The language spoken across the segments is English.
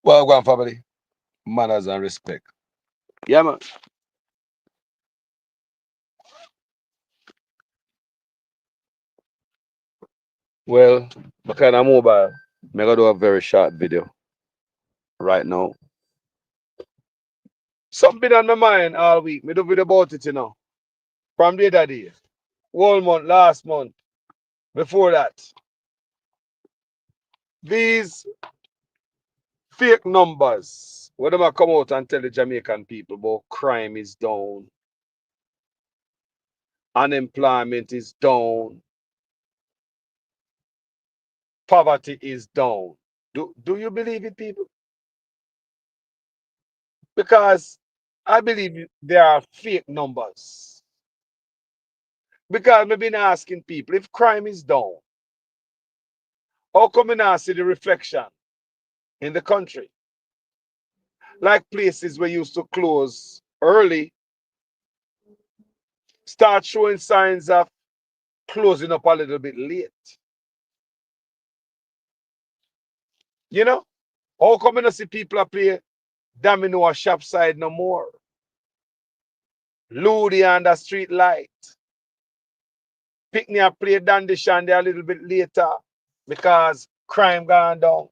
Well, go on, family. Manners and respect. Yeah, man. Well, I kind of mobile. I'm gonna do a very short video right now. Something been on my mind all week. Me do video about it, you know. From the other day. One month, last month, before that. These fake numbers. When them a come out and tell the Jamaican people about crime is down, unemployment is down, poverty is down. Do you believe it, people? Because I believe there are fake numbers. Because I've been asking people if crime is down, how come I not see the reflection in the country? Like places we used to close early, start showing signs of closing up a little bit late. You know? How come I not see people play domino or shop side no more? Ludi on the street light. Picnic play dandy shandy a little bit later because crime gone down.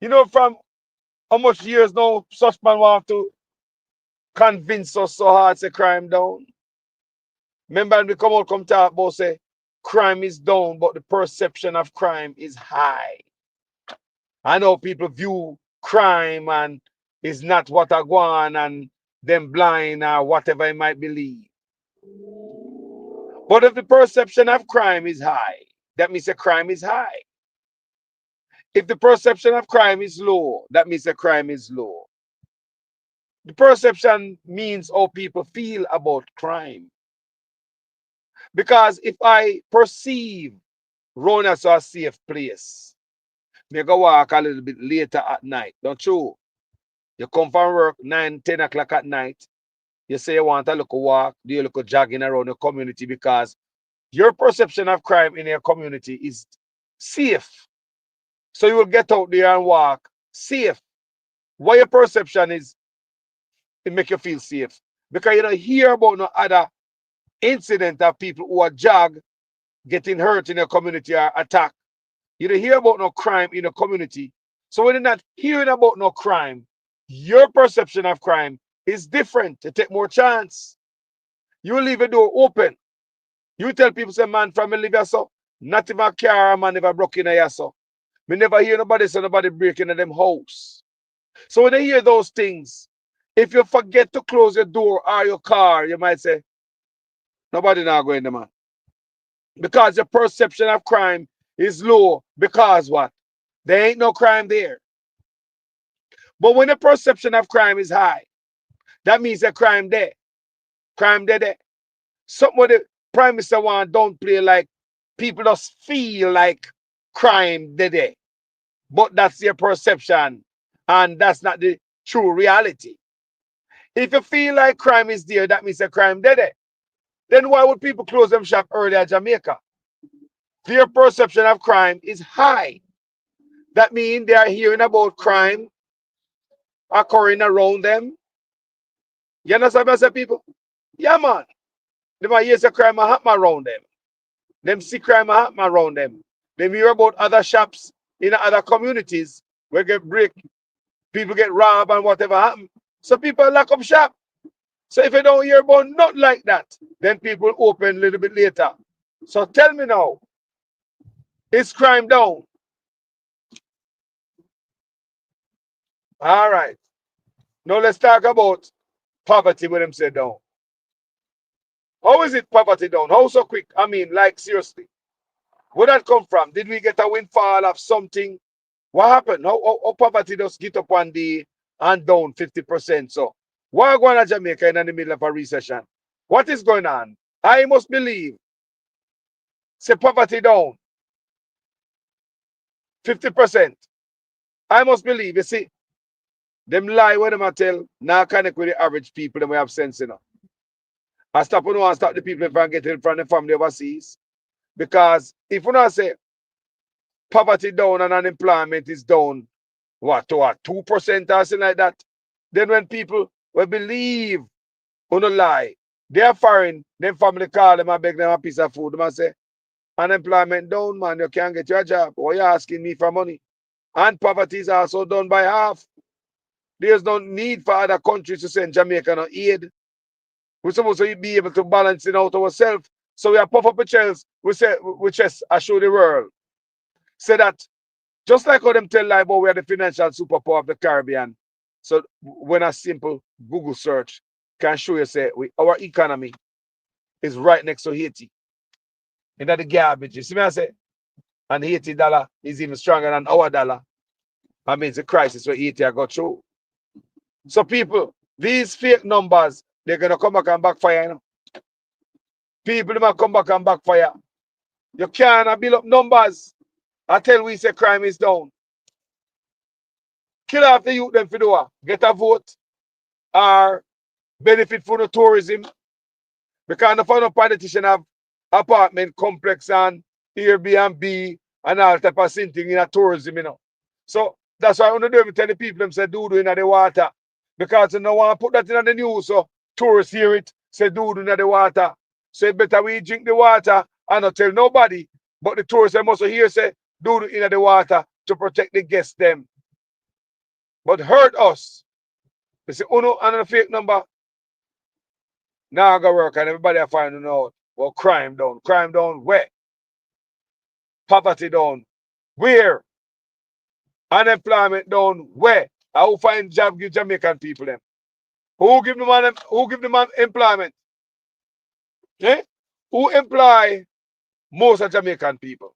You know, from how much years now such man want to convince us so hard say crime down? Remember when we come out come talk about say crime is down, but the perception of crime is high. I know people view crime and is not what I want and them blind or whatever I might believe. But if the perception of crime is high, that means the crime is high. If the perception of crime is low, that means the crime is low. The perception means how people feel about crime. Because if I perceive Rome as a safe place, me go walk a little bit later at night. Don't you? You come from work 9, 10 o'clock at night. You say you want a little walk, do a little jogging around your community because your perception of crime in your community is safe. So you will get out there and walk safe. What your perception is, it make you feel safe. Because you don't hear about no other incident of people who are jog getting hurt in your community or attack. You don't hear about no crime in the community. So when you're not hearing about no crime, your perception of crime is different. You take more chance. You leave a door open. You tell people, say, man, from me live here, so not even a car, man, never broke in here, so. Me never hear nobody say nobody breaking in them house. So when they hear those things, if you forget to close your door or your car, you might say, nobody now going there, man. Because your perception of crime is low. Because what? There ain't no crime there. But when the perception of crime is high, that means a crime there. Crime there. Something what the prime minister want don't play like people just feel like crime there. But that's their perception. And that's not the true reality. If you feel like crime is there, that means a crime there. Then why would people close them shop early at Jamaica? Their perception of crime is high. That means they are hearing about crime occurring around them. You understand what I say, people? Yeah, man. They might hear say crime happen around them. Them see crime happen around them. They hear about other shops in other communities where get break, people get robbed and whatever happen. So people lock up shop. So if you don't hear about nothing like that, then people open a little bit later. So tell me now, is crime down? All right. Now let's talk about poverty when them say down. How is it poverty down? How so quick? I mean, like seriously. Where that come from? Did we get a windfall of something? What happened? How poverty just get up one day and down 50%? So why going to Jamaica in the middle of a recession? What is going on? I must believe. Say poverty down 50%. I must believe. You see, them lie when them a tell. Now connect with the average people. Them we have sense enough. I stop you know and stop the people from getting from the family overseas. Because if you not say poverty down and unemployment is down, what, to what, 2% or something like that. Then when people will believe on a lie, they are foreign, then family call them and beg them a piece of food. Them and say, unemployment down, man, you can't get your job. Why you asking me for money? And poverty is also done by half. There's no need for other countries to send Jamaica no aid. We're supposed to be able to balance it out ourselves. So we are puff up the chest, we just assure the world. Say that just like how them tell lie about we are the financial superpower of the Caribbean. So when a simple Google search can show you say our economy is right next to Haiti. In the garbage. You see me I say? And $80 is even stronger than our dollar. That means the crisis where Haiti got through. So people, these fake numbers, they're gonna come back and backfire, you know. People might come back and backfire. You can't build up numbers until we say crime is down. Kill off the youth them for do get a vote or benefit from the tourism. Because the final politician have apartment complex and Airbnb and all type of thing in a tourism, you know. So that's why I want to do tell the people them say do in the water. Because you don't want to put that in the news so tourists hear it, say do in the water. So it better we drink the water and not tell nobody. But the tourists they must hear say do in the water to protect the guests them. But hurt us. They say uno and a fake number. Now I go work and everybody are finding out. Well, crime down. Crime down where? Poverty down. Where? Unemployment down where? I will find job give Jamaican people them. Who give them employment? Eh? Who employ most of Jamaican people?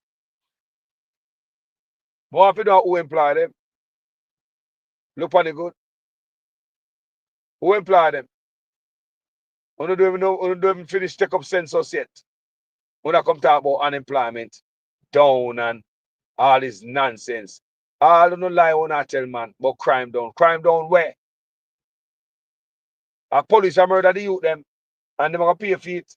More if you know who employ them. Look on the good. Who employ them? We don't even know, we don't even finish take up census yet. When I come talk about unemployment down and all this nonsense. I don't know lie when I tell man, but crime down. Crime down where? A police are murder the youth them and them are gonna pay for it.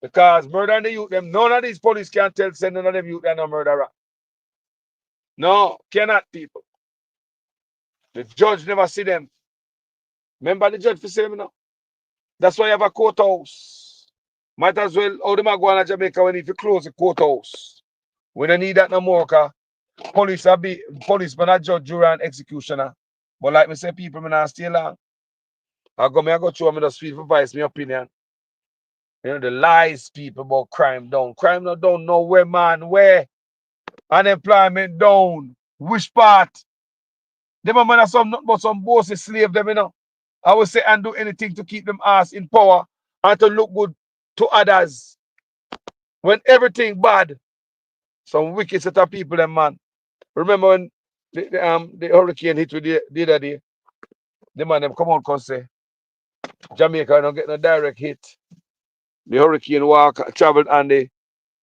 Because murder the youth them, none of these police can tell say none of them youth are no murderer. No, cannot people. The judge never see them. Remember the judge for say them now? That's why you have a courthouse. Might as well how them are going to Jamaica when if you close the courthouse. We don't need that no more, cause police are be policeman a judge, jury, and executioner. But like me say, people me not stay long. I go through and me just feel for voice my opinion. You know, the lies people about crime down. Crime not down nowhere, man. Where? Unemployment down. Which part? Them a man are some not but some bossy slave them, you know. I would say and do anything to keep them ass in power and to look good to others. When everything bad, some wicked set of people, them man. Remember when the hurricane hit with the other day? The man them come out and say Jamaica don't get no direct hit. The hurricane traveled on the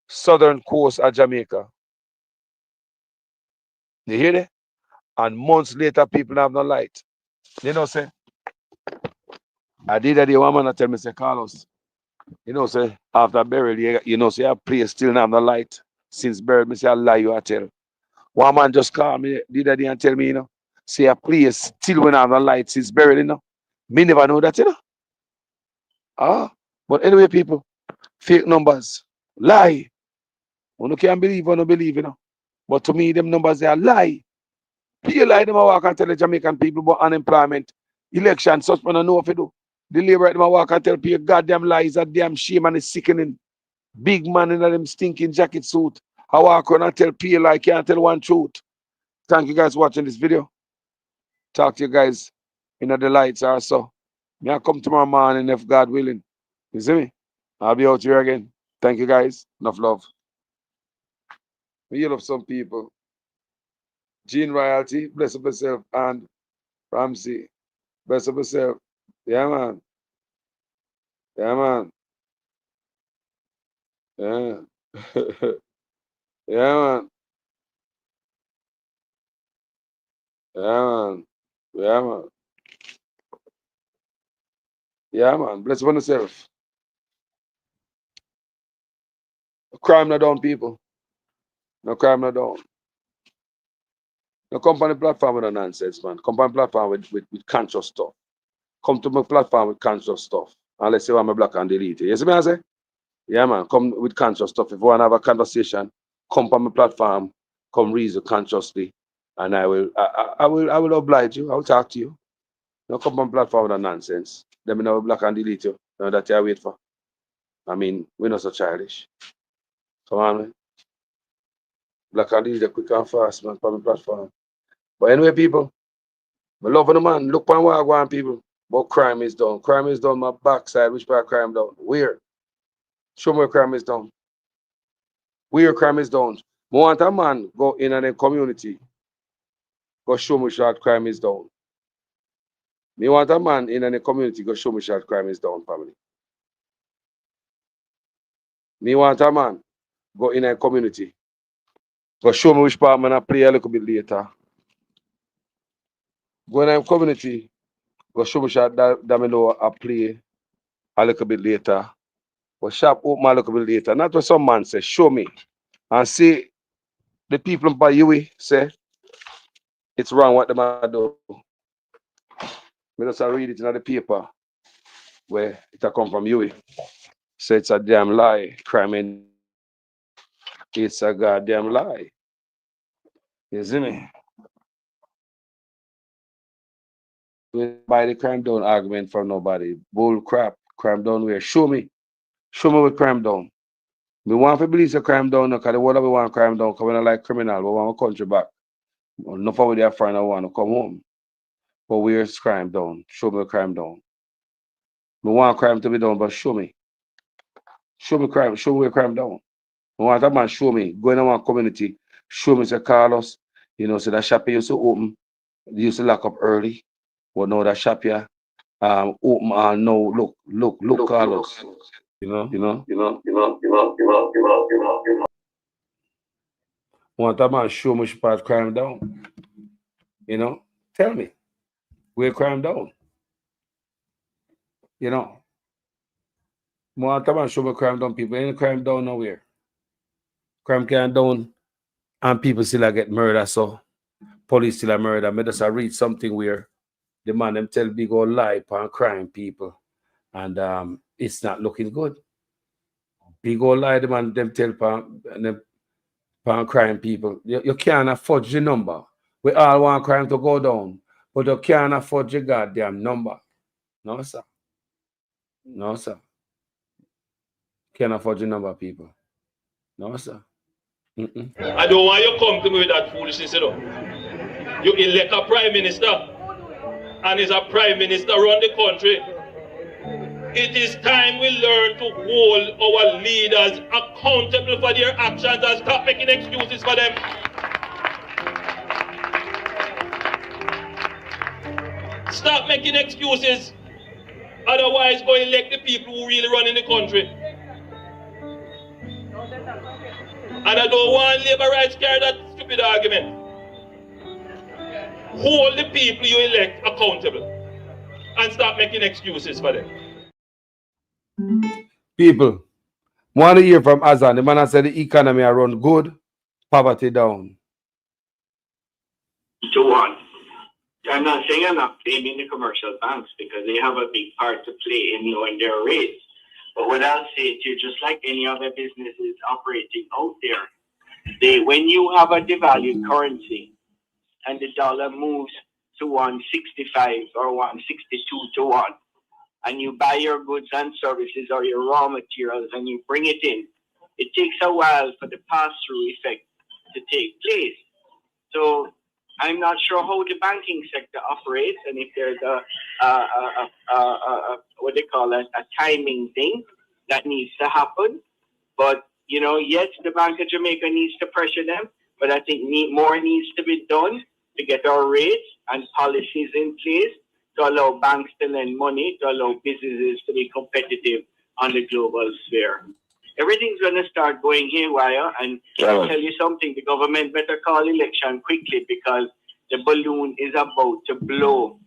southern coast of Jamaica. You hear that? And months later, people have no light. You know, say, I did that. The one man tell me, say, Carlos, you know, say, after burial, you know, say, a place still have no light. Since burial, me say, I lie you, I tell. One man just called me the other day and tell me, you know, say, a place still when have no light since burial, you know. Me never know that, you know. Ah, but anyway, people, fake numbers, lie. You can't believe or not believe, you know. But to me, them numbers, they are lie. People like them a walk and tell the Jamaican people about unemployment, election, such man I know if you do. The labor them a walk and tell people goddamn lies, a damn shame and it's sickening. Big man in them stinking jacket suit. I walk around and tell people I can't tell one truth. Thank you guys for watching this video. Talk to you guys in the lights or so. May I come tomorrow morning if God willing. You see me? I'll be out here again. Thank you guys. Enough love. We love some people. Gene Royalty, bless up yourself, and Ramsey, bless up yourself. Yeah, man. Yeah, man. Yeah. Yeah, man. Yeah, man. Yeah, man. Yeah, man. Bless upon yourself. Crime not down, people. No crime no down. No come on the platform with no nonsense, man. Come on the platform with conscious stuff. Come to my platform with conscious stuff. Unless you want me block and delete it. You see me I say? Yeah, man. Come with conscious stuff. If you want to have a conversation, come on my platform, come reason consciously, and I will oblige you. I will talk to you. No come on platform with no nonsense. Let me know block and delete you. Know that you wait for. I mean, we're not so childish. Come on, man. Black and delete quick and fast, man, on my platform. But anyway, people, I love the man. Look on what I want, people. But crime is done. Crime is done. My backside. Which part crime done? Where? Show me where crime is done. Where crime is done. I want a man go in a community. Go show me short crime is done. Me want a man in a community go show me short crime is done, family. Me want a man go in a community. Go show me which part man I play a little bit later. Go in a community. Go show me short that me know I play a little bit later. But shop open a little bit later. Not what some man say, show me. And see the people by you say it's wrong what them are do. Me just read it in the paper where it a come from you. Say it's a damn lie. Crime in it's a goddamn lie. You see me? We buy the crime down argument from nobody. Bull crap. Crime down where? Show me. Show me what crime down. We want to believe the crime down because the world we want crime down because we don't like criminal. We want our country back. Enough of their friend I want to come home. But where's crime down? Show me crime down. We want crime to be done, but show me. Show me crime. Show me where crime down. We want that man show me. Go in our community. Show me, say, Carlos. You know, so that shop used to open. They used to lock up early. But now that shop here open and no look, Carlos. You know. Want that man show me part crime down. You know, tell me where crime down. You know, want that man show me crime down. People ain't crime down nowhere. Crime can't down, and people still get murder. So police still a murder. Me just read something where the man them tell big old lie upon crime people, and it's not looking good. Big old lie the man them tell upon crime people. You can't afford the number. We all want crime to go down, but you can't afford the goddamn number. No, sir. No, sir. Can't afford the number, people. No, sir. I don't want you to come to me with that foolishness, you know. You elect a prime minister, and is a prime minister run the country. It is time we learn to hold our leaders accountable for their actions and stop making excuses for them. Stop making excuses. Otherwise, go elect the people who really run in the country. And I don't want labor rights carry that stupid argument. Hold the people you elect accountable and stop making excuses for them. People, want to hear from Azan. The man said the economy are run good, poverty down. 2-1. I'm not saying I'm not blaming the commercial banks because they have a big part to play in lowering their rates. But what I'll say to you, just like any other businesses operating out there, when you have a devalued currency and the dollar moves to 165 or 162 to 1, and you buy your goods and services or your raw materials and you bring it in, it takes a while for the pass-through effect to take place. So I'm not sure how the banking sector operates and if there's what they call a timing thing that needs to happen. But, you know, yes, the Bank of Jamaica needs to pressure them, but I think more needs to be done to get our rates and policies in place to allow banks to lend money, to allow businesses to be competitive on the global sphere. Everything's going to start going haywire, and I'll tell you something, the government better call election quickly because the balloon is about to blow.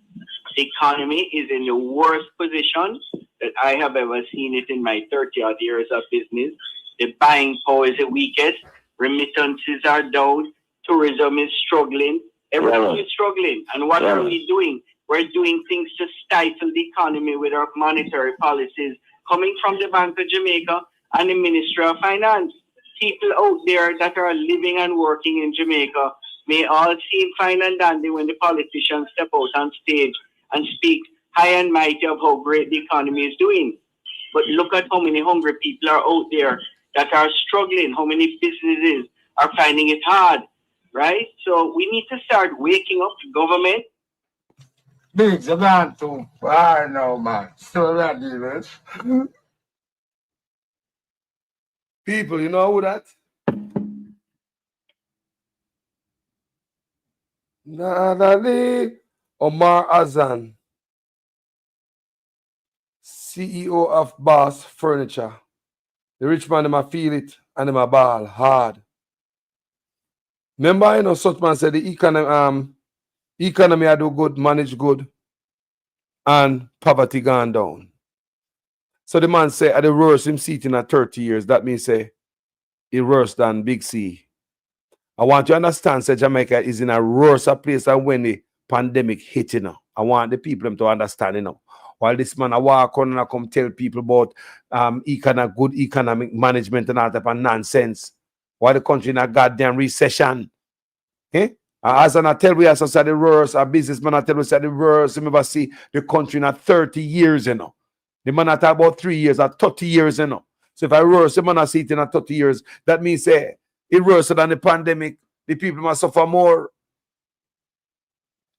The economy is in the worst position that I have ever seen it in my 30-odd years of business. The buying power is the weakest. Remittances are down. Tourism is struggling. Everything is struggling. And what are we doing? We're doing things to stifle the economy with our monetary policies coming from the Bank of Jamaica and the Ministry of Finance. People out there that are living and working in Jamaica may all seem fine and dandy when the politicians step out on stage and speak high and mighty of how great the economy is doing. But look at how many hungry people are out there that are struggling, how many businesses are finding it hard, right? So we need to start waking up the government. Big man too far now, man. So that is people, you know who that? Nadali Omar Azan, CEO of Boss Furniture. The rich man, them feel it and them a ball hard. Remember, you know, such man said the economy I do good, manage good, and poverty gone down. So the man say at the worst him sitting at 30 years. That means say it worse than Big C. I want you to understand, say Jamaica is in a worse place than when the pandemic hit, you know. I want the people to understand, you know. While this man I walk on and I come tell people about good economic management and all type of nonsense. While the country in a goddamn recession. Eh? As I tell we as the worst, a businessman I tell we say the worst. You never see the country in 30 years, you know. The man I talk about 3 years or 30 years, you know. So if I worse, the man I see it in 30 years, that means say it worse than the pandemic. The people must suffer more.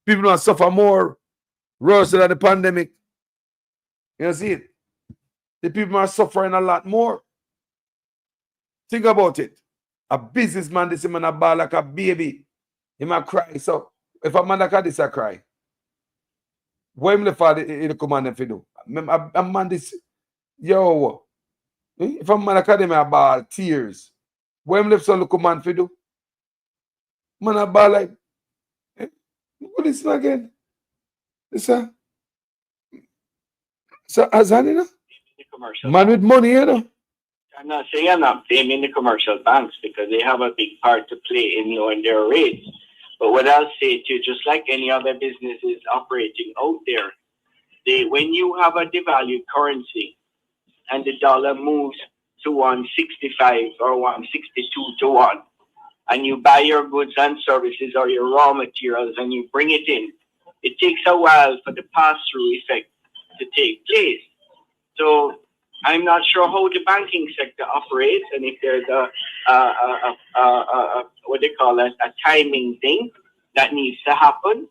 People must suffer more. Worse than the pandemic. You see it? The people are suffering a lot more. Think about it. A businessman, this man a ball like a baby. He might cry. So if a man like this, I cry. What him the father in the command if you do? A man this, yo, if a man like him a ball tears. What him left so look man for do? Man a ball like, what is this again? This so Azan, you know? Man with money, you know? I'm not saying I'm not blaming the commercial banks because they have a big part to play in lowering their rates. But what I'll say to you, just like any other businesses operating out there, when you have a devalued currency and the dollar moves to 165 or 162 to 1, and you buy your goods and services or your raw materials and you bring it in, it takes a while for the pass-through effect to take place. So I'm not sure how the banking sector operates and if there's what they call a timing thing that needs to happen.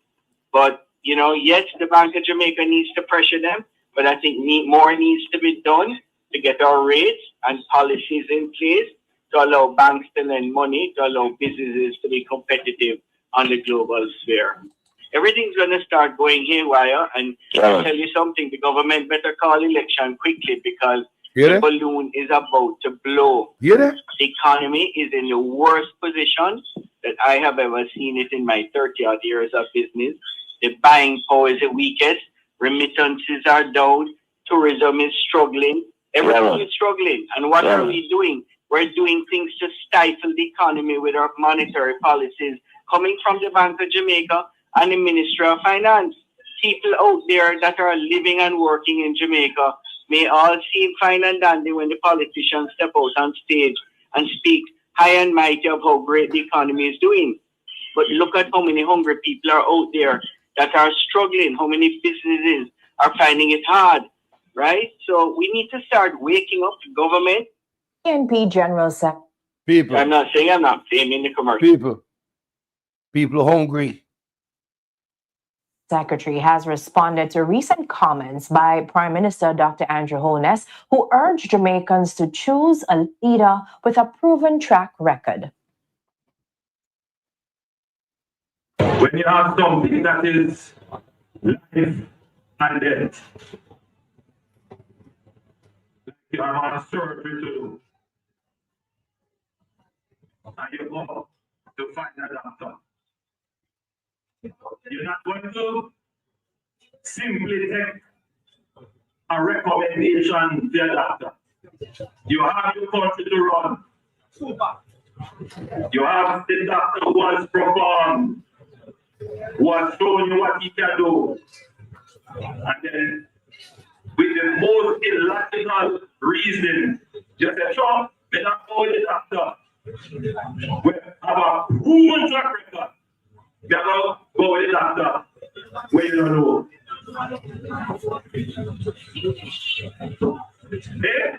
But, you know, yes, the Bank of Jamaica needs to pressure them, but I think more needs to be done to get our rates and policies in place to allow banks to lend money, to allow businesses to be competitive on the global sphere. Everything's going to start going haywire, and I'll tell you something, the government better call election quickly because the balloon is about to blow. The economy is in the worst position that I have ever seen it in my 30-odd years of business. The buying power is the weakest. Remittances are down. Tourism is struggling. Everything is struggling. And what are we doing? We're doing things to stifle the economy with our monetary policies coming from the Bank of Jamaica and the Ministry of Finance. People out there that are living and working in Jamaica may all seem fine and dandy when the politicians step out on stage and speak high and mighty of how great the economy is doing. But look at how many hungry people are out there that are struggling, how many businesses are finding it hard, right? So we need to start waking up the government. PNP General Secretary. People. I'm not saying I'm not blaming the commercial. People hungry. Secretary has responded to recent comments by Prime Minister Dr. Andrew Holness, who urged Jamaicans to choose a leader with a proven track record. When you have something that is life and death, you are on a surgery to do, and you go to find a doctor. You're not going to simply take a recommendation to a doctor. You have your country to run. You have the doctor who has performed, who has shown you what he can do. And then, with the most illogical reason, you say, sure, we're not going to the doctor. We have a proven track record. We are going to go with the doctor. Where you don't know. Eh?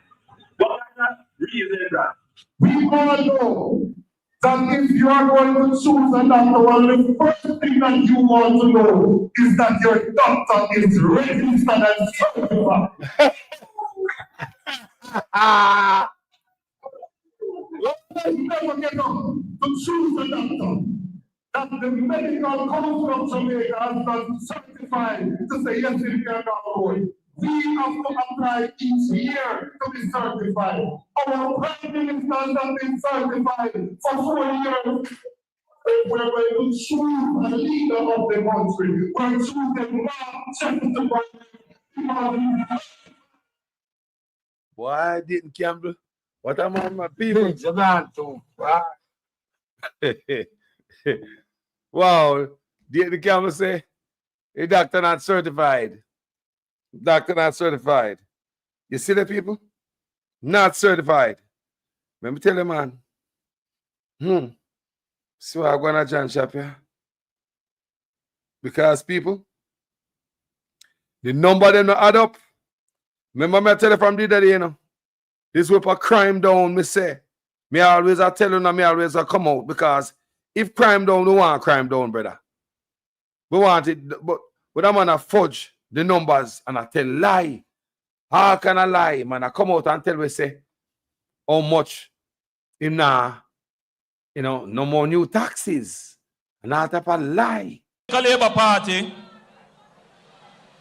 What is that reason that? We all know that if you are going to choose a doctor, well, the first thing that you want to know is that your doctor is registered and certified. Never get up to choose a doctor that the medical council of Jamaica has not certified to say yes, if you're not going. We have to apply each year to be certified. Our prime minister has been certified for 4 years. We're going to choose a leader of the country. We're choosing not certified. Why didn't Campbell? What am I, my people? Wow. Did the Campbell say, a doctor not certified? Doctor not certified. You see the people? Not certified. Let me tell you, man. So I'm going to John Shop here. Because people, the number them not add up. Remember me I tell you from the day, you know. This whip a crime down, me say. Me always I tell you now, me always I come out. Because if crime down, we want crime down, brother. We want it, but I'm gonna fudge the numbers and I tell lie. How can I lie, man? I come out and tell we say how much him now, you know, no more new taxes. And that type of lie. The Labour Party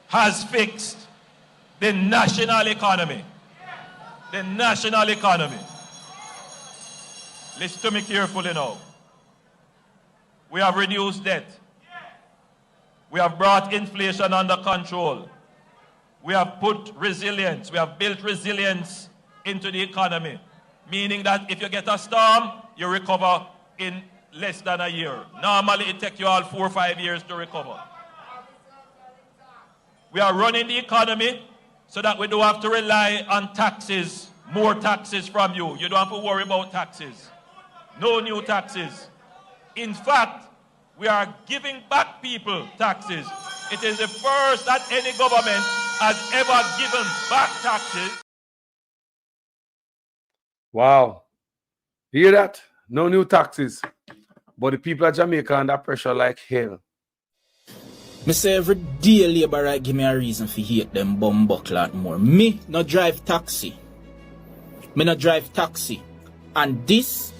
has fixed the national economy. The national economy. Listen to me carefully now. We have reduced debt. We have brought inflation under control. We have put resilience, we have built resilience into the economy. Meaning that if you get a storm, you recover in less than a year. Normally it takes you all 4 or 5 years to recover. We are running the economy so that we don't have to rely on taxes, more taxes from you. You don't have to worry about taxes. No new taxes. In fact, we are giving back people taxes. It is the first that any government has ever given back taxes. Wow. Hear that? No new taxes. But the people of Jamaica under pressure like hell. Me say every day Labour right give me a reason for hate them bumbuckler more. Me no drive taxi. Me no drive taxi. And this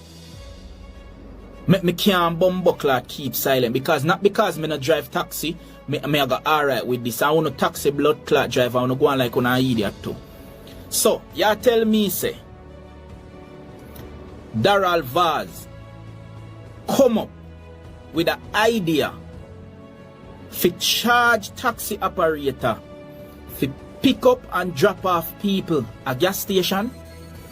me can't bumbuckler keep silent because not because me no drive taxi, me I go alright with this. I want to taxi blood clot driver, I want to go on like on an idiot too. So y'all tell me say Daryl Vaz come up with an idea for charge taxi operator for pick up and drop off people at gas station,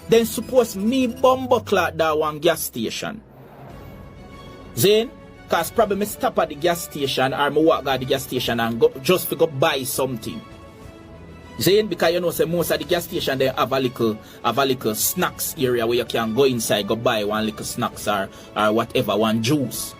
then suppose me bumbuckler that one gas station. Then, cause probably me stop at the gas station or me walk at the gas station and go just to go buy something. Then, because you know say most of the gas station they have a little snacks area where you can go inside go buy one little snacks or whatever, one juice.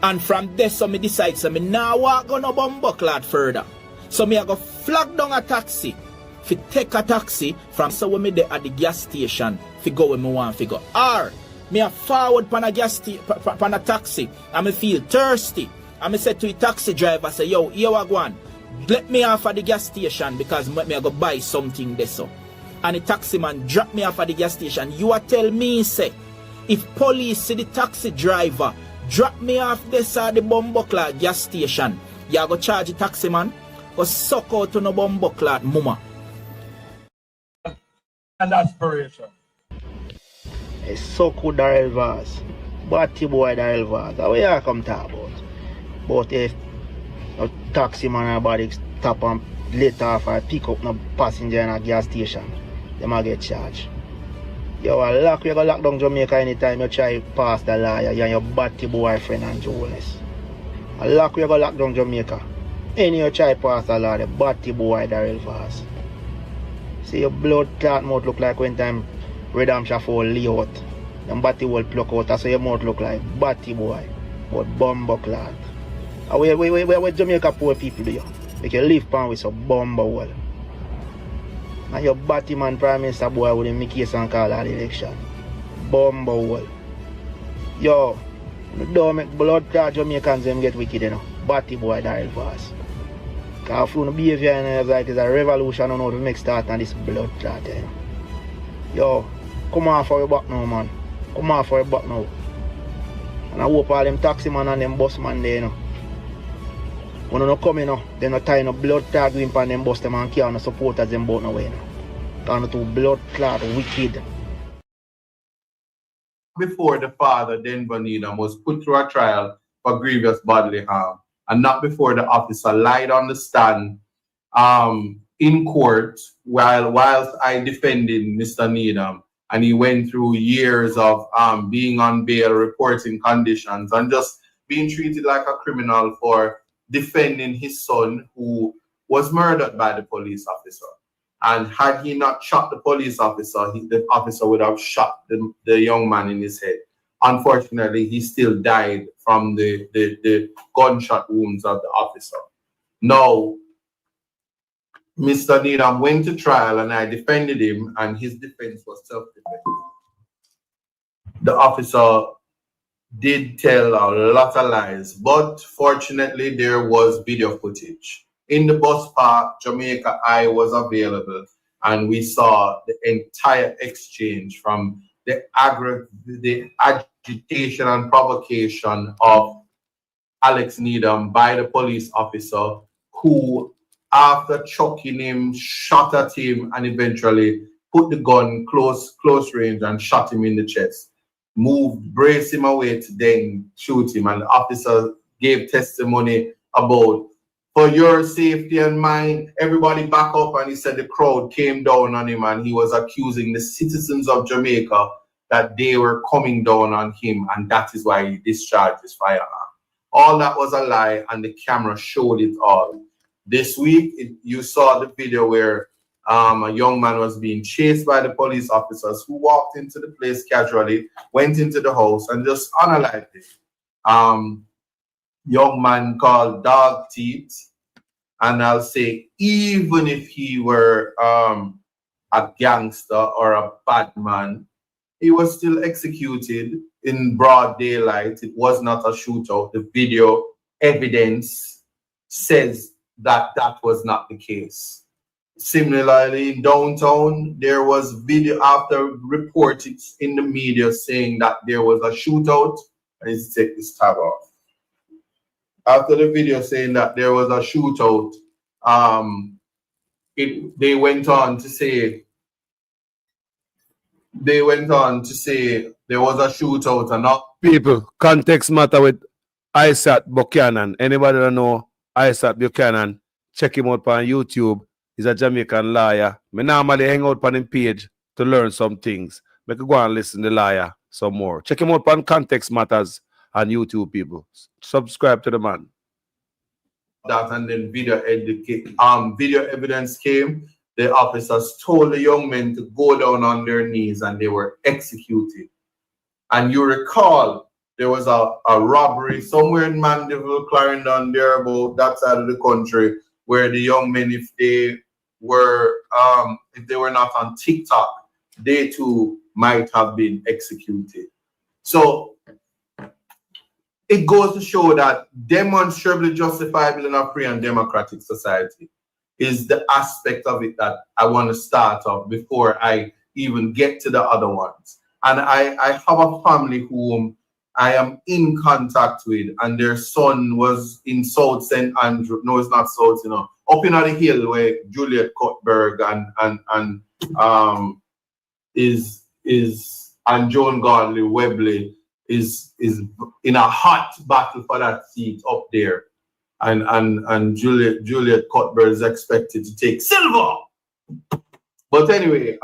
And from there, so me decide, so me now walk go no bumbuckler further. So me I go flag down a taxi, fi take a taxi from so when me there at the gas station, fi go where me want fi go. Or me a forward pan a pan a taxi, and me feel thirsty. And me say to the taxi driver, say, yo, here I go on. Let me off at the gas station because me I go buy something there so. And the taxi man drop me off at the gas station. You a tell me, say, if police see the taxi driver drop me off this at the bumbuckler gas station, you go charge the taxi man or suck out to no bumbuckler mama. And aspiration. It's so good Daryl Vaz. Batty boy Daryl Vaz. What you come talk about? But if a taxi man or body stop and let off or pick up no passenger in a gas station, they might get charged. You go lock down Jamaica anytime you try pass the law, you and your batty boyfriend and Jonas. A lock you go lock down Jamaica. Any you try pass the law, the batty boy that real fast. See your blood clot mouth look like when time Redemption fall lay out. Them batty will pluck out, that's what your mouth look like. Batty boy. But bumbo clot. Where Jamaica poor people do you? Make you live pan with some bumbo wall. And your batty man prime minister boy with make case and call that election. Bumbo wall. Yo, don't make blood clot Jamaicans them get wicked, you know. Batty boy that real fast. Cause from the behavior in like it's a revolution on how to make start on this blood clot, you know. Yo, come on for your back now, man. Come on for your back now. And I hope all them taxi man and them bus man there, you know. When they don't come, you know, they not tie no blood clot going on them bus them and carry no supporters them both no way, you know. Cause no blood clot wicked. Before the father, Denver Needham, was put through a trial for grievous bodily harm, and not before the officer lied on the stand in court whilst I defended Mr. Needham, and he went through years of being on bail, reporting conditions, and just being treated like a criminal for defending his son who was murdered by the police officer. And had he not shot the police officer, the officer would have shot the young man in his head. Unfortunately, he still died from the gunshot wounds of the officer. Now, Mr. Needham went to trial and I defended him, and his defense was self-defense. The officer did tell a lot of lies, but fortunately there was video footage. In the bus park, Jamaica Eye was available, and we saw the entire exchange from the agitation and provocation of Alex Needham by the police officer, who, after choking him, shot at him, and eventually put the gun close range and shot him in the chest. Moved, braced him away to then shoot him, and the officer gave testimony about, for your safety and mine, everybody back up, and he said the crowd came down on him, and he was accusing the citizens of Jamaica that they were coming down on him, and that is why he discharged his firearm. All that was a lie, and the camera showed it all. This week, you saw the video where a young man was being chased by the police officers who walked into the place casually, went into the house, and just unalived it. Young man called Dog Teeth, and I'll say even if he were a gangster or a bad man, he was still executed in broad daylight. It was not a shootout. The video evidence says that that was not the case. Similarly, in downtown, there was video after reporting in the media saying that there was a shootout. I need to take this tab off. After the video saying that there was a shootout, they went on to say there was a shootout and not People, context matter with Isaac Buchanan. Anybody that know Isaac Buchanan, check him out on YouTube. He's a Jamaican lawyer. I normally hang out on his page to learn some things. I could go and listen to the lawyer some more. Check him out on Context Matters on YouTube, people. Subscribe to the man. That, and then video evidence came. The officers told the young men to go down on their knees, and they were executed. And you recall there was a robbery somewhere in Mandeville, Clarendon, there about that side of the country, where the young men, if they were not on TikTok, they too might have been executed. So it goes to show that demonstrably justifiable in a free and democratic society is the aspect of it that I want to start off before I even get to the other ones. And I have a family whom I am in contact with, and their son was in South St. Andrew. No, it's not South, up in the hill where Juliet Cuthbert and Joan Godley Webley is in a hot battle for that seat up there. And Juliet Cuthbert is expected to take silver. But anyway,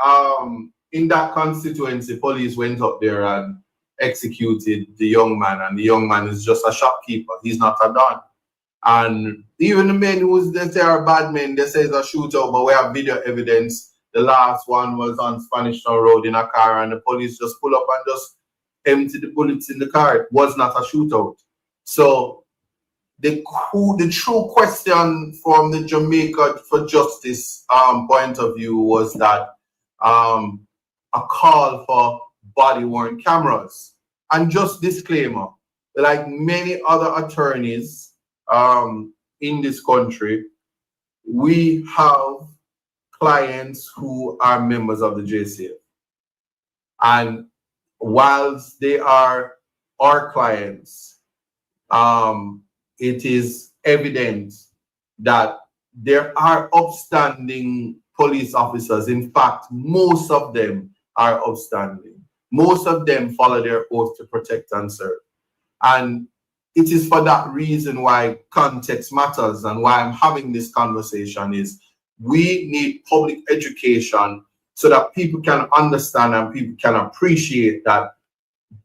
in that constituency, police went up there and executed the young man, and the young man is just a shopkeeper. He's not a don. And even the men who they say are bad men, they say it's a shootout, but we have video evidence. The last one was on Spanish Town Road in a car, and the police just pull up and just empty the bullets in the car. It was not a shootout. So the true question from the Jamaica for Justice point of view was that a call for body-worn cameras. And just disclaimer, like many other attorneys in this country, we have clients who are members of the JCF. And whilst they are our clients, it is evident that there are upstanding police officers. In fact, most of them are upstanding. Most of them follow their oath to protect and serve. And it is for that reason why context matters, and why I'm having this conversation is we need public education so that people can understand and people can appreciate that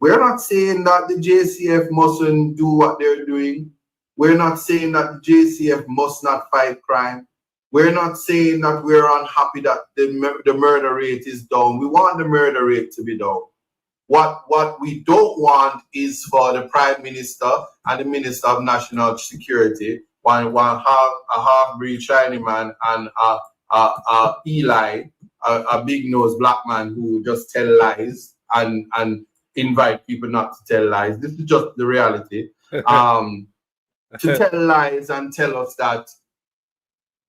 we're not saying that the JCF mustn't do what they're doing. We're not saying that the JCF must not fight crime. We're not saying that we're unhappy that the murder rate is down. We want the murder rate to be down. What we don't want is for the Prime Minister and the Minister of National Security, one half-breed Chinaman and Eli, a big-nosed black man who just tell lies and invite people not to tell lies. This is just the reality. To tell lies and tell us that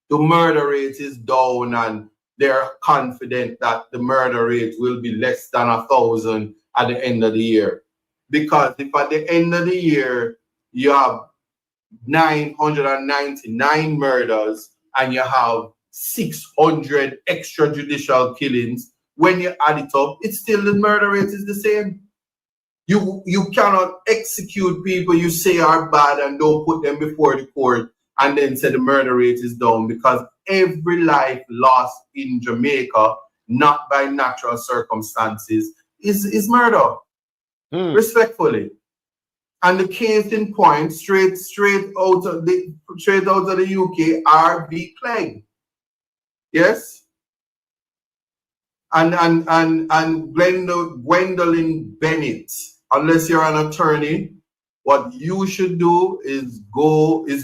the murder rate is down and they're confident that the murder rate will be less than 1,000 at the end of the year. Because if at the end of the year you have 999 murders and you have 600 extrajudicial killings, when you add it up, it's still the murder rate is the same. You cannot execute people you say are bad and don't put them before the court and then say the murder rate is down, because every life lost in Jamaica, not by natural circumstances, is murder. Respectfully. And the case in point, straight out of the UK, RV Clegg. Yes? And Gwendolyn Bennett. Unless you're an attorney, what you should do is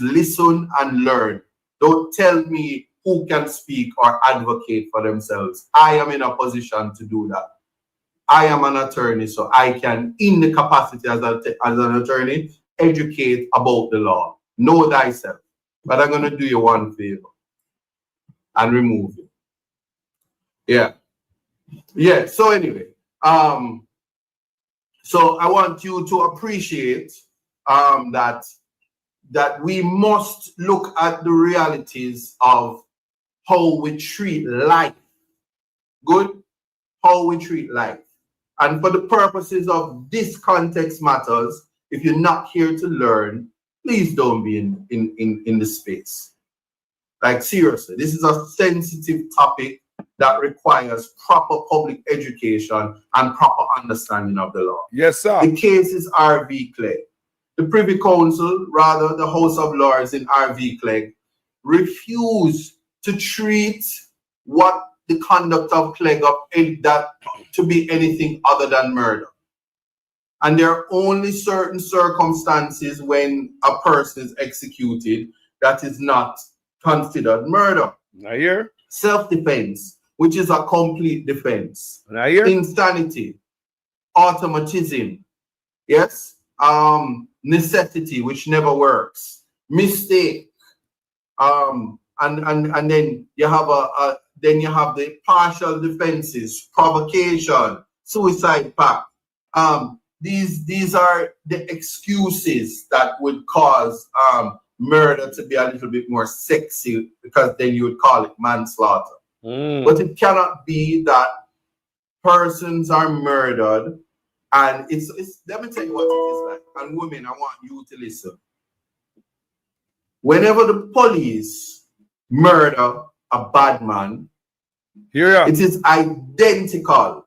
listen and learn. Don't tell me who can speak or advocate for themselves. I am in a position to do that. I am an attorney, so I can, in the capacity as an attorney, educate about the law. Know thyself. But I'm going to do you one favor and remove it. Yeah. Yeah, so anyway, so I want you to appreciate that we must look at the realities of how we treat life. Good? How we treat life. And for the purposes of this context matters, if you're not here to learn, please don't be in the space. Like seriously, this is a sensitive topic that requires proper public education and proper understanding of the law. Yes, sir. The case is RV Clegg. The Privy Council, rather the House of Lords in RV Clegg, refused to treat what the conduct of Clegg that to be anything other than murder. And there are only certain circumstances when a person is executed that is not considered murder. I hear. Self-defense, which is a complete defense. I hear. Insanity, automatism, yes, necessity, which never works, mistake, and then you have the partial defenses, provocation, suicide pact. These are the excuses that would cause murder to be a little bit more sexy, because then you would call it manslaughter. But it cannot be that persons are murdered, and it's let me tell you what it is like. And women, I want you to listen. Whenever the police murder a bad man, Here it is identical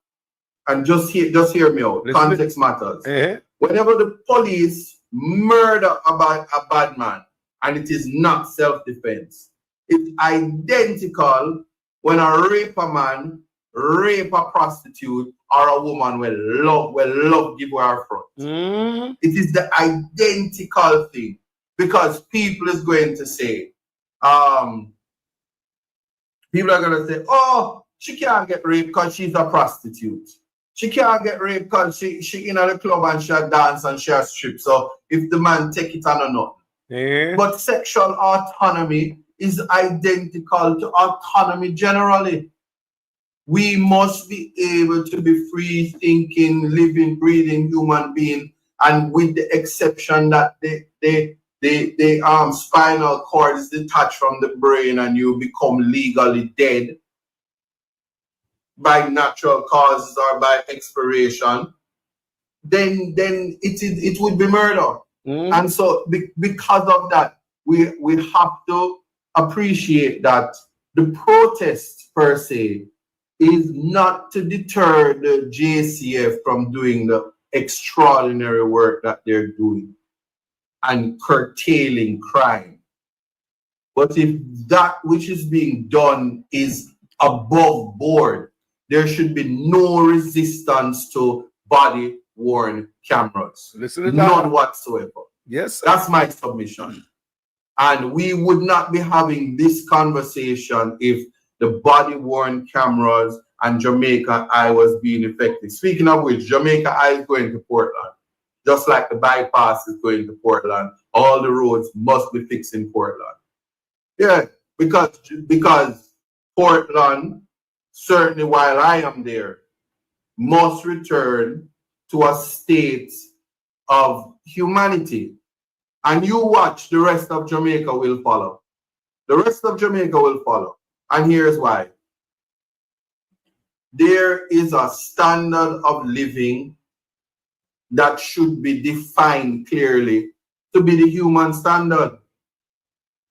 and just hear me out. Listen. Context matters. Whenever the police murder a bad man, and it is not self-defense, it's identical when a raper man rape a prostitute or a woman will love give her front. It is the identical thing, because people is going to say, people are going to say, oh, she can't get raped because she's a prostitute. She can't get raped because she in the club and she dance and she strip. So if the man take it on or not. But sexual autonomy is identical to autonomy generally. We must be able to be free thinking, living, breathing human being, and with the exception that the spinal cord is detached from the brain and you become legally dead by natural causes or by expiration, then it would be murder. And so because of that, we have to appreciate that the protest per se is not to deter the JCF from doing the extraordinary work that they're doing and curtailing crime. But if that which is being done is above board, there should be no resistance to body-worn cameras. Listen to None that. whatsoever. Yes, sir. That's my submission. And we would not be having this conversation if the body-worn cameras and Jamaica Eye was being effective. Speaking of which, Jamaica Eye is going to Portland. Just like the bypass is going to Portland. All the roads must be fixed in Portland. Yeah, because Portland, certainly while I am there, must return to a state of humanity. And you watch, the rest of Jamaica will follow. The rest of Jamaica will follow. And here's why. There is a standard of living that should be defined clearly to be the human standard.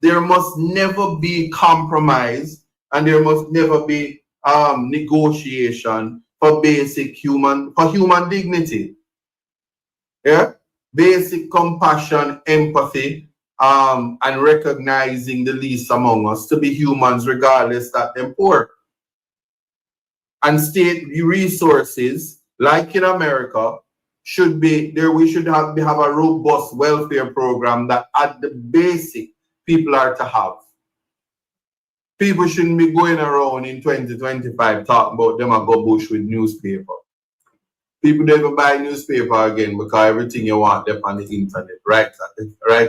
There must never be compromise and there must never be negotiation for basic human dignity. Yeah? Basic compassion, empathy, and recognizing the least among us to be humans regardless that they're poor. And state resources, like in America, should be there. We should have a robust welfare program that at the basic people are to have. People shouldn't be going around in 2025 talking about them and go bush with newspaper. People don't even buy newspaper again because everything you want them on the internet, right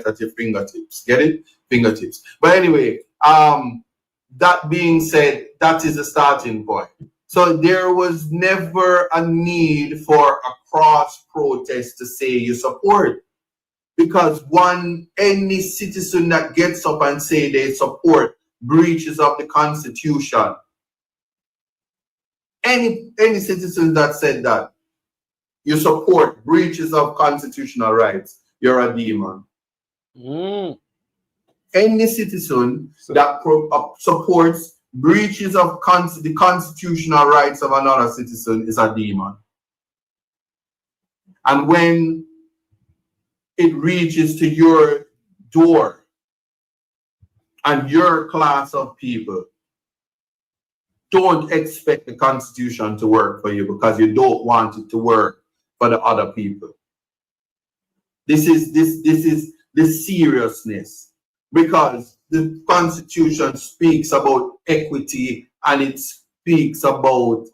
at your fingertips. Get it? Fingertips. But anyway, that being said, that is the starting point. So there was never a need for a cross protest to say you support. Because any citizen that gets up and say they support breaches of the Constitution, any citizen that said that you support breaches of constitutional rights, you're a demon. Any citizen that supports breaches of the constitutional rights of another citizen is a demon. And when it reaches to your door and your class of people, don't expect the Constitution to work for you because you don't want it to work for the other people. This is the seriousness, because the Constitution speaks about equity and it speaks about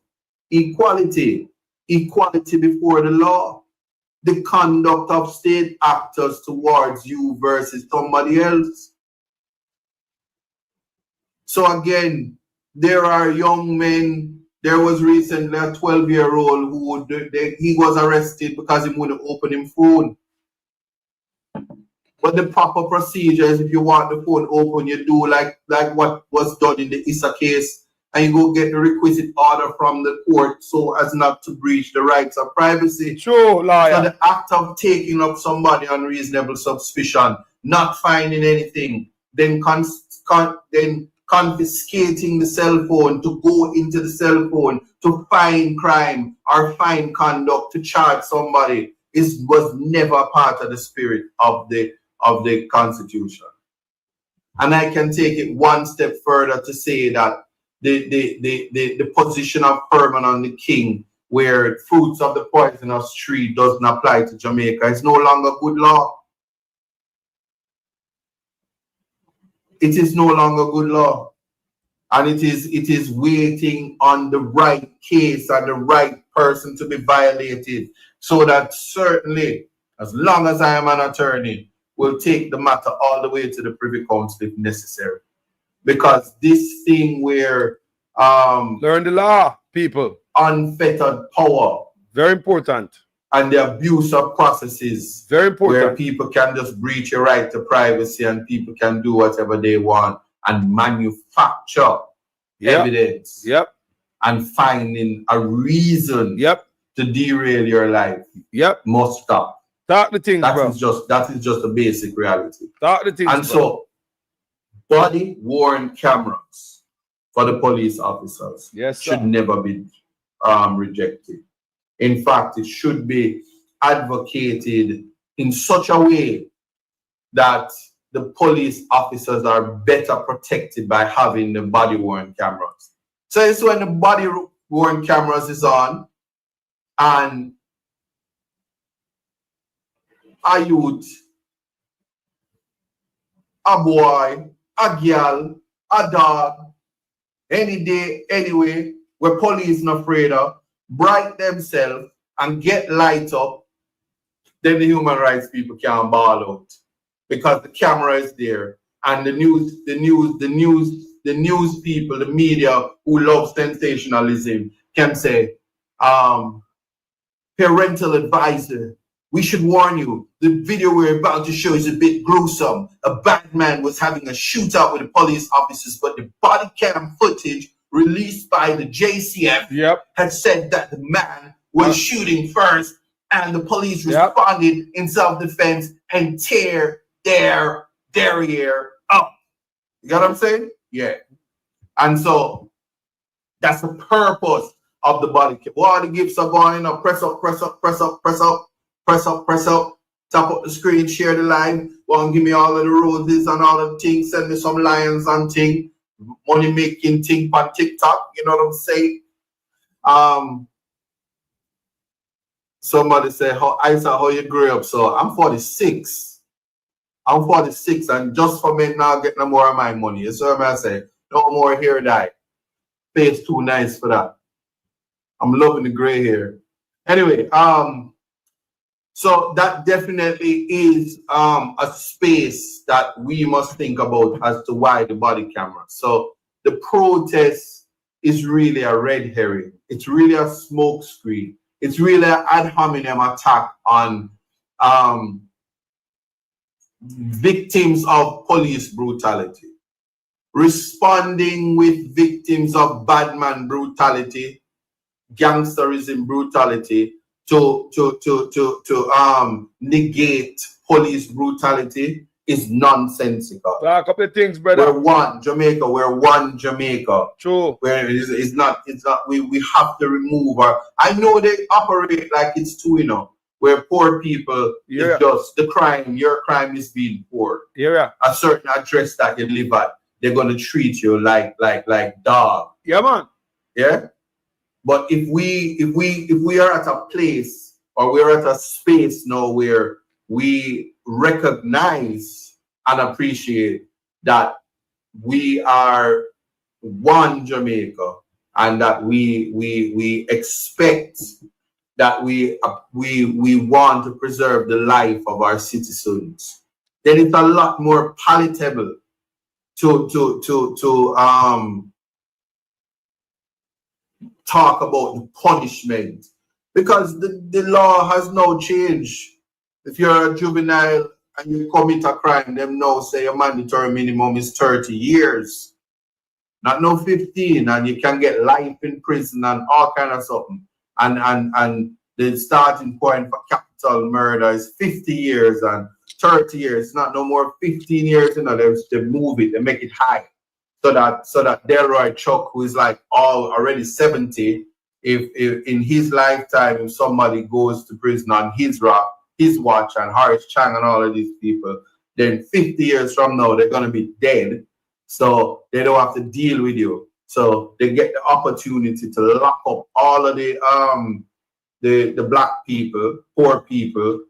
equality before the law, the conduct of state actors towards you versus somebody else. So again, there are young men. There was recently a 12-year-old who he was arrested because he wouldn't open his phone. But the proper procedure is, if you want the phone open, you do like what was done in the Issa case, and you go get the requisite order from the court so as not to breach the rights of privacy. Sure, lawyer. So the act of taking up somebody on reasonable suspicion, not finding anything, then confiscating the cell phone to go into the cell phone to find crime or find conduct to charge somebody was never part of the spirit of the Constitution. And I can take it one step further to say that the position of Herman on the King, where fruits of the poisonous tree doesn't apply to Jamaica, is no longer good law. It is no longer good law. And it is waiting on the right case and the right person to be violated. So that certainly, as long as I am an attorney, will take the matter all the way to the Privy Council if necessary. Because this thing where learn the law, people. Unfettered power. Very important. And the abuse of processes. Very important. Where people can just breach your right to privacy and people can do whatever they want and manufacture evidence. Yep. And finding a reason to derail your life. Must stop. Talk the things, bro. That is just a basic reality. Talk the things, and bro. So body-worn cameras for the police officers should never be rejected. In fact, it should be advocated in such a way that the police officers are better protected by having the body-worn cameras. So it's when the body-worn cameras is on and a youth, a boy, a girl, a dog, any day, anyway, where police not afraid of, bright themselves and get light up, then the human rights people can't ball out because the camera is there and the news people, the media who love sensationalism can say, parental advisor, we should warn you, the video we're about to show is a bit gruesome. A bad man was having a shootout with the police officers, but the body cam footage released by the JCF had said that the man was shooting first and the police responded in self-defense and tear their derriere up. You got what I'm saying? Yeah. And so that's the purpose of the body cam. While the gifts are going up, press up, press up, press up, press up, press up, press up, tap up the screen, share the live. Go and give me all of the roses and all the things, send me some lions and things. Money making thing on TikTok, you know what I'm saying? Somebody said, I said, how you grew up? So I'm 46. I'm 46, and just for me now get no more of my money. You see what I say? No more hair dye. Face too nice for that. I'm loving the gray hair. Anyway, so that definitely is a space that we must think about as to why the body camera. So the protest is really a red herring. It's really a smoke screen. It's really an ad hominem attack on victims of police brutality. Responding with victims of badman brutality, gangsterism brutality, to negate police brutality is nonsensical. A couple of things, brother. We're one Jamaica. We're one Jamaica. True. Where it's not. We have to remove our. I know they operate like it's too, you know, where poor people is just the crime. Your crime is being poor. Yeah. A certain address that you live at, they're gonna treat you like dog. Yeah, man. Yeah. But if we are at a place or we're at a space now where we recognize and appreciate that we are one Jamaica and that we expect that we want to preserve the life of our citizens, then it's a lot more palatable to talk about the punishment, because the law has no change. If you're a juvenile and you commit a crime, them now say your mandatory minimum is 30 years, not no 15, and you can get life in prison and all kind of something. And the starting point for capital murder is 50 years and 30 years, not no more 15 years, you know, they move it, they make it high. so that Delroy Chuck, who is like already 70, if in his lifetime, if somebody goes to prison on his watch, and Horace Chang and all of these people, then 50 years from now they're gonna be dead. So they don't have to deal with you. So they get the opportunity to lock up all of the black people, poor people,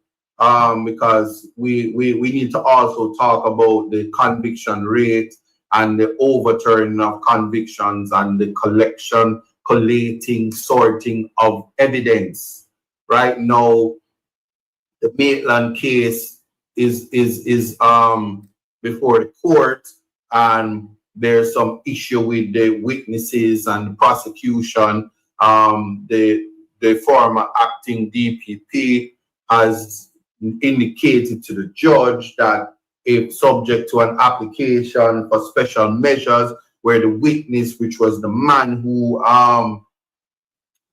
because we need to also talk about the conviction rate and the overturning of convictions and the collating, sorting of evidence. Right now, the Maitland case is before the court, and there's some issue with the witnesses and the prosecution. The former acting DPP has indicated to the judge that if subject to an application for special measures, where the witness, which was the man who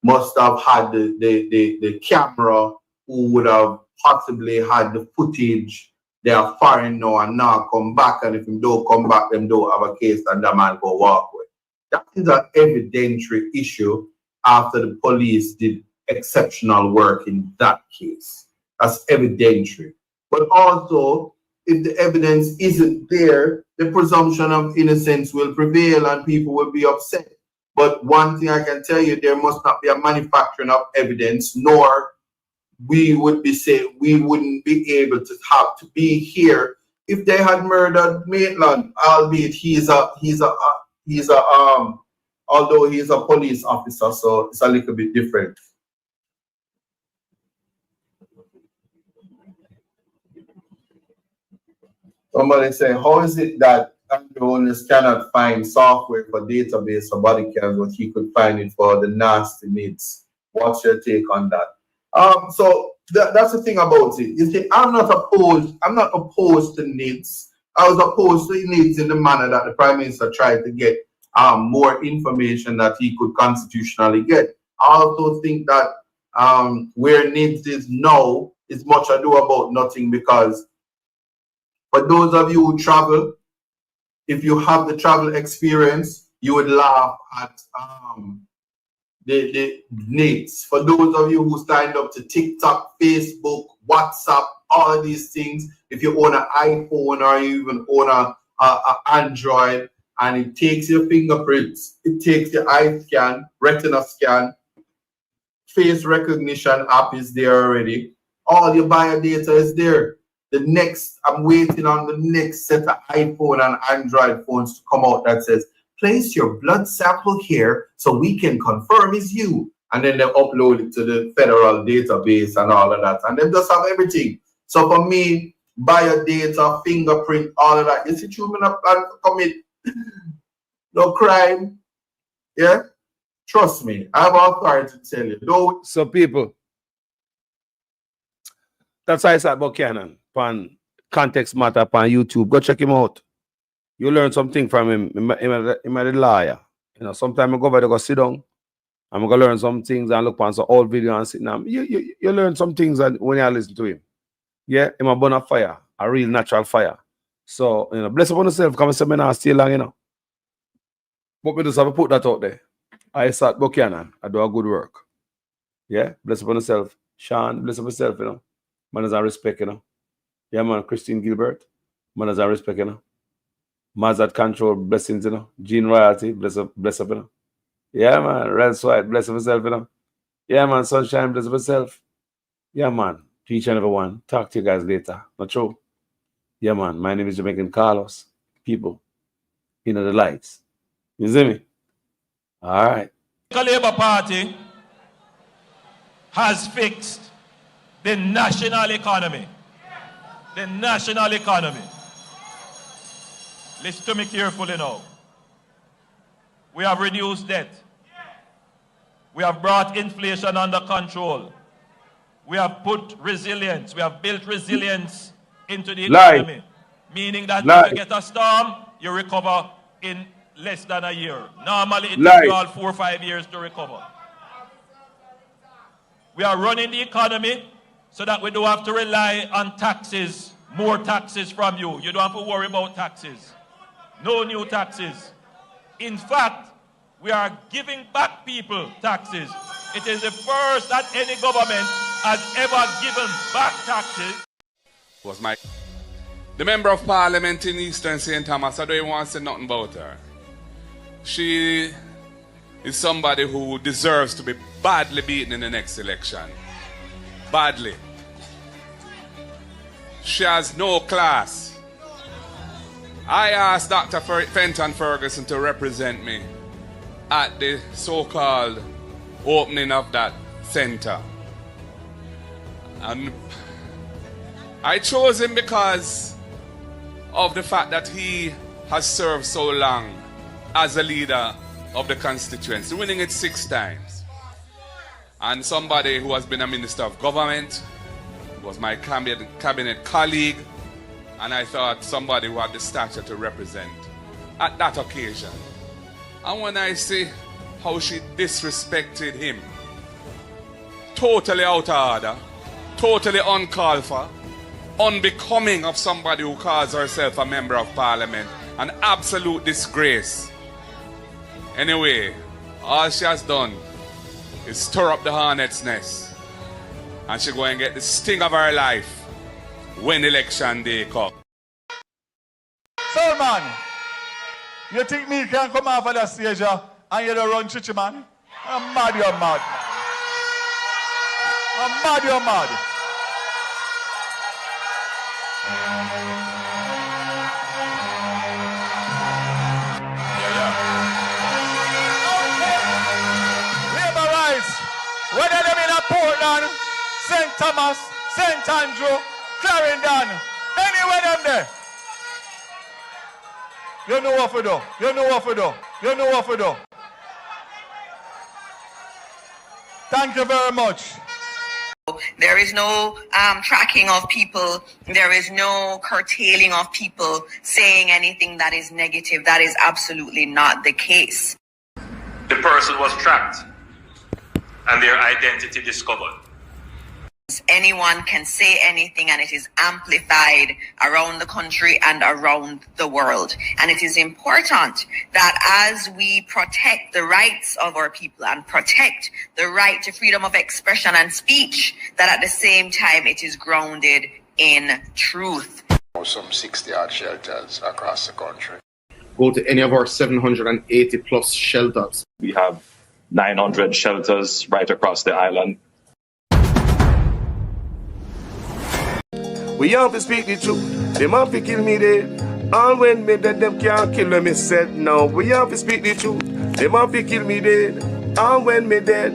must have had the camera, who would have possibly had the footage, they are foreign now and now come back, and if them don't come back, them don't have a case and that man go walk away. That is an evidentiary issue after the police did exceptional work in that case. That's evidentiary. But also, if the evidence isn't there, the presumption of innocence will prevail and people will be upset. But one thing I can tell you, there must not be a manufacturing of evidence, nor we wouldn't be able to be here if they had murdered Maitland, albeit although he's a police officer, so it's a little bit different. Somebody say, how is it that Andrew Holness cannot find software for database for body cams, but he could find it for the nasty needs? What's your take on that? So that's the thing about it. You see, I'm not opposed to needs. I was opposed to needs in the manner that the Prime Minister tried to get more information that he could constitutionally get. I also think that where needs is now is much ado about nothing, because for those of you who travel, if you have the travel experience, you would laugh at the needs. For those of you who signed up to TikTok, Facebook, WhatsApp, all of these things, if you own an iPhone or you even own a Android, and it takes your fingerprints, it takes your eye scan, retina scan, face recognition app is there already. All your bio data is there. I'm waiting on the next set of iPhone and Android phones to come out that says, place your blood sample here so we can confirm it's you. And then they upload it to the federal database and all of that. And they just have everything. So for me, bio data, fingerprint, all of that, you see, you plan to commit no crime. Yeah? Trust me, I have authority to tell you. Don't. So people, that's Isaac Buchanan on Context Matter on YouTube. Go check him out. You learn something from him. He's a liar. You know, sometimes I go over to go sit down. I'm gonna learn some things and look on some old video and sit down. You learn some things when you listen to him. Yeah, him a burn a fire, a real natural fire. So, you know, bless upon yourself, come and say me now stay long, you know. But we just have to put that out there. Isaac Buchanan, I do a good work. Yeah, bless upon yourself. Sean, bless upon yourself, you know. Manners and respect, you know. Yeah, man, Christine Gilbert, manners and respect, you know. Mazat Control, blessings, you know. Gene Royalty, bless up, you know. Yeah, man, Red Swipe, bless up yourself, you know. Yeah, man, Sunshine, bless up yourself. Yeah, man, to each and every one. Talk to you guys later. Not true? Yeah, man, my name is Jamaican Carlos. People, you know the lights. You see me? All right. The Labour Party has fixed the national economy. The national economy. Listen to me carefully now. We have reduced debt. We have brought inflation under control. We have put resilience. We have built resilience into the economy. Meaning that if you get a storm, you recover in less than a year. Normally it takes you all 4 or 5 years to recover. We are running the economy so that we don't have to rely on taxes, more taxes from you. You don't have to worry about taxes. No new taxes. In fact, we are giving back people taxes. It is the first that any government has ever given back taxes. The member of parliament in Eastern St. Thomas, I don't even want to say nothing about her. She is somebody who deserves to be badly beaten in the next election. Badly. She has no class. I asked Dr. Fenton Ferguson to represent me at the so-called opening of that center. And I chose him because of the fact that he has served so long as a leader of the constituency, winning it 6 times. And somebody who has been a minister of government, was my cabinet colleague, and I thought somebody who had the stature to represent at that occasion. And when I see how she disrespected him, totally out of order, totally uncalled for, unbecoming of somebody who calls herself a member of parliament, an absolute disgrace. Anyway, all she has done is stir up the hornet's nest, and she go and get the sting of her life when election day comes. Salman, you think me can come off of the stage and you don't run chichi, man? I'm mad, you're mad. I'm mad, you're mad. Labor rights, whether they're in a Portland, St. Thomas, St. Andrew, Clarendon, anywhere them there. You know what to do. You know what to do. You know what to do. Thank you very much. There is no tracking of people. There is no curtailing of people saying anything that is negative. That is absolutely not the case. The person was tracked and their identity discovered. Anyone can say anything, and it is amplified around the country and around the world. And it is important that as we protect the rights of our people and protect the right to freedom of expression and speech, that at the same time it is grounded in truth. Some 60-odd shelters across the country. Go to any of our 780 plus shelters. We have 900 shelters right across the island. We have to speak the truth. Them have to kill me dead. All when me dead, them can't kill me said. No, we have to speak the truth. Them have to kill me dead. All when me dead.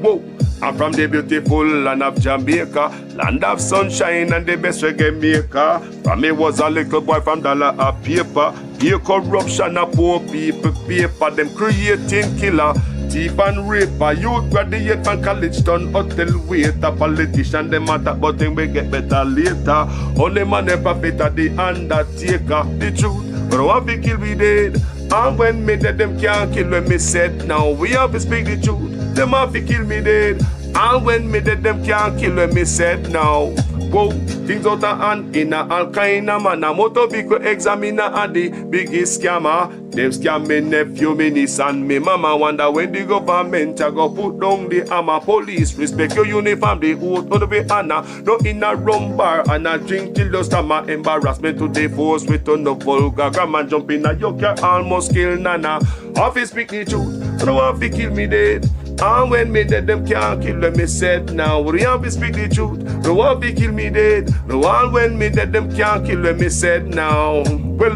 Whoa. I'm from the beautiful land of Jamaica, land of sunshine and the best reggae maker. From me was a little boy from dollar a paper. Here corruption of poor people paper. Them creating killer, thief and raper. Youth graduate from college done hotel waiter. Politician them matter but them we get better later. Only man and prophet are the undertaker. The truth, but I want to kill me dead. And when me dead them can't kill when me said. Now we have to speak the truth. Them have to kill me dead. And when me dead, them can't kill when me said now. Whoa, things out of hand in a all kind of manner. Motor vehicle examiner are the biggest scammer. Them scam me nephew, me niece and me mama. Wonder when the government a go put down the hammer. Police respect your uniform, the oath on the way honor. No in a rum bar and a drink till the stomach. Embarrassment to the force with no vulgar grammar. Jump in a yoke, you almost kill nana. Office speak the truth, no one fi kill me dead. And when me dead, them can't kill when me said. Now we have to speak the truth. No one fi kill me dead. No one when me dead, them can't kill when me said. Now, well,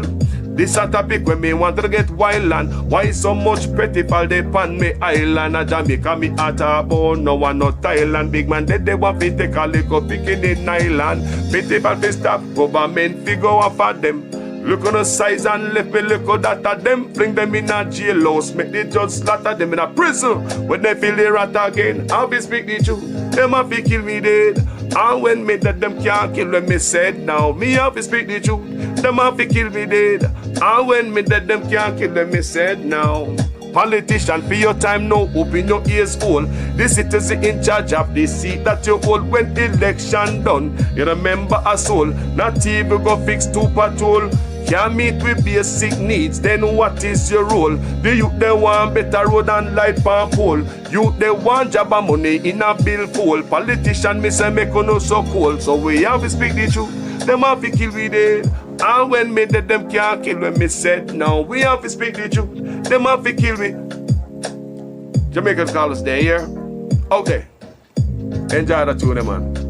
this a topic when me want to get wild and why so much pretty fall they pan me island. A Jamaica me at a bone, no one no Thailand. Big man dead, they want to take a little picking in island. Pity for the stop, government figure off for them. Look on the size and left me look at that of them. Bring them in a jailhouse, make the judge slaughter them in a prison. When they feel the rat again, I'll be speak the truth. Them have to kill me dead. And when me dead, them can't kill when me said. Now me have to speak the truth. Them have to kill me dead. And when me dead, them can't kill when me said. Now politician, for your time now, open your ears all. The citizen in charge of the seat that you hold when election done. You remember a soul, not even go fix to patrol. can't meet with basic needs, then what is your role? The youth they want better road and light pan pole. Youth they want job and money in a bill full. Politician me say make no so cold. So we have to speak the truth. Them have to kill we dead. And when me dead them can't kill when me said no. We have to speak the truth. Them have to kill me. Jamaicans call us there, yeah? Okay. Enjoy the tune, man.